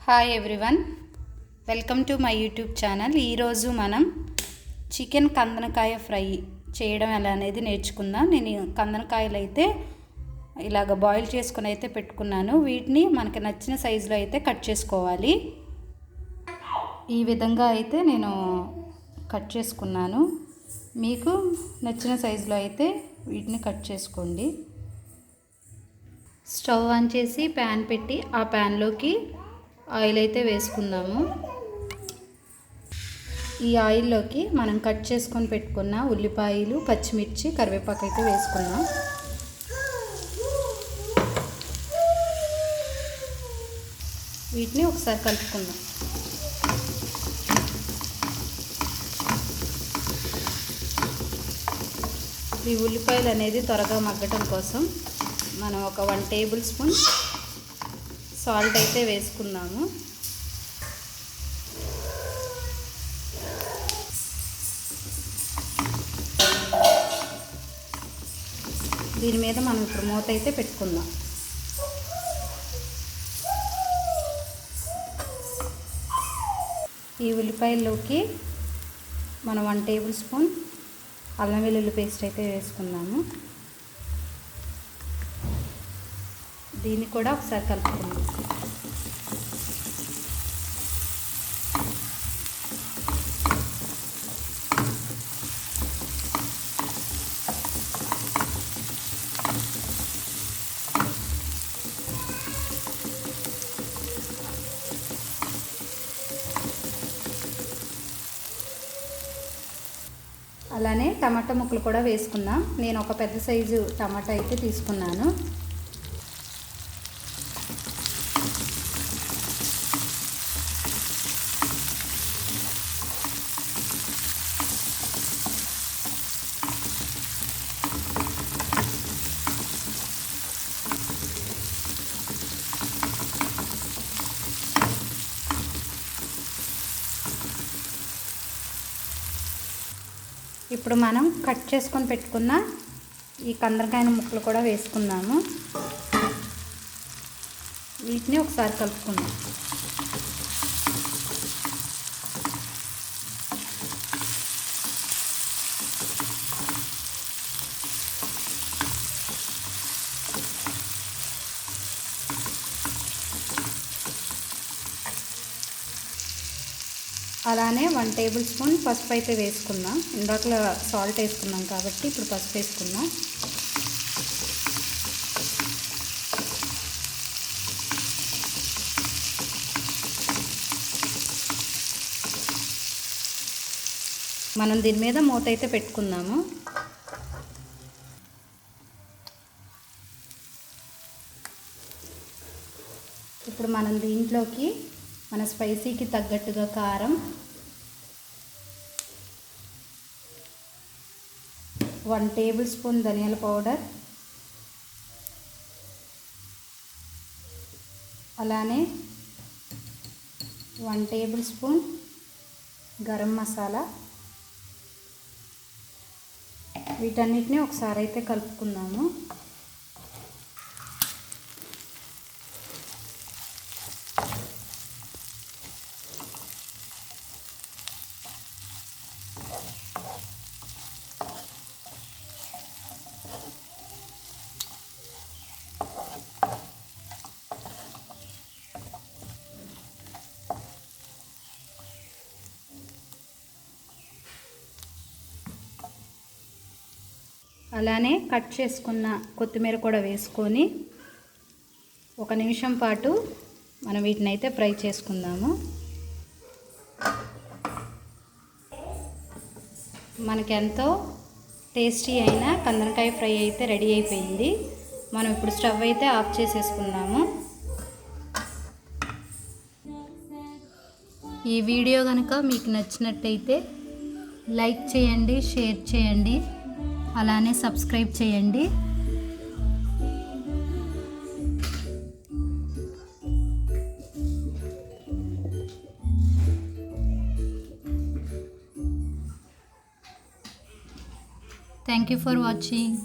Hi everyone, welcome to my YouTube channel. ఈరోజు మనం chicken కందనకాయ fry చేయడం ఎలా అనేది నేర్చుకుందాం. నేను కందనకాయలు అయితే ఇలాగ బాయిల్ చేసుకుని అయితే పెట్టుకున్నాను. వీటిని మనకి నచ్చిన సైజులో అయితే కట్ చేసుకోవాలి. ఈ విధంగా అయితే నేను కట్ చేసుకున్నాను. మీకు నచ్చిన సైజులో అయితే వీటిని కట్ చేసుకోండి. స్టవ్ ఆన్ చేసి ప్యాన్ పెట్టి ఆ ప్యాన్లోకి ఆయిల్ అయితే వేసుకుందాము. ఈ ఆయిల్లోకి మనం కట్ చేసుకొని పెట్టుకున్న ఉల్లిపాయలు, పచ్చిమిర్చి, కరివేపాకు అయితే వేసుకుందాం. వీటిని ఒకసారి కలుపుకుందాం. ఈ ఉల్లిపాయలు అనేది త్వరగా మగ్గటం కోసం మనం ఒక 1 టేబుల్ స్పూన్ సాల్ట్ అయితే వేసుకుందాము. దీని మీద మనం ఇప్పుడు మూత అయితే పెట్టుకుందాం. ఈ ఉల్లిపాయల్లోకి మనం 1 టేబుల్ స్పూన్ అల్లం వెల్లుల్లి పేస్ట్ అయితే వేసుకుందాము. దీన్ని కూడా ఒకసారి కలుపుకుందాం. అలానే టమాటా ముక్కలు కూడా వేసుకుందాం. నేను ఒక పెద్ద సైజు టమాటా అయితే తీసుకున్నాను. ఇప్పుడు మనం కట్ చేసుకొని పెట్టుకున్న ఈ కందనకాయ ముక్కలు కూడా వేసుకుందాము. వీటిని ఒకసారి కలుపుకుందాం. అలానే 1 టేబుల్ స్పూన్ పసుపు అయితే వేసుకుందాం. ఇందాకలో సాల్ట్ వేసుకున్నాం కాబట్టి ఇప్పుడు పసుపు వేసుకుందాం. మనం దీని మీద మూత అయితే పెట్టుకుందాము. ఇప్పుడు మనం దీంట్లోకి మన స్పైసీకి తగ్గట్టుగా కారం, 1 టేబుల్ స్పూన్ ధనియాల పౌడర్, అలానే 1 టేబుల్ స్పూన్ గరం మసాలా, వీటన్నిటిని ఒకసారి అయితే కలుపుకుందాము. అలానే కట్ చేసుకున్న కొత్తిమీర కూడా వేసుకొని 1 నిమిషం పాటు మనం వీటిని అయితే ఫ్రై చేసుకుందాము. మనకెంతో టేస్టీ అయిన కందనకాయ ఫ్రై అయితే రెడీ అయిపోయింది. మనం ఇప్పుడు స్టవ్ అయితే ఆఫ్ చేసేసుకుందాము. ఈ వీడియో కనుక మీకు నచ్చినట్టయితే లైక్ చేయండి, షేర్ చేయండి, అలానే సబ్స్క్రైబ్ చేయండి. Thank you for watching.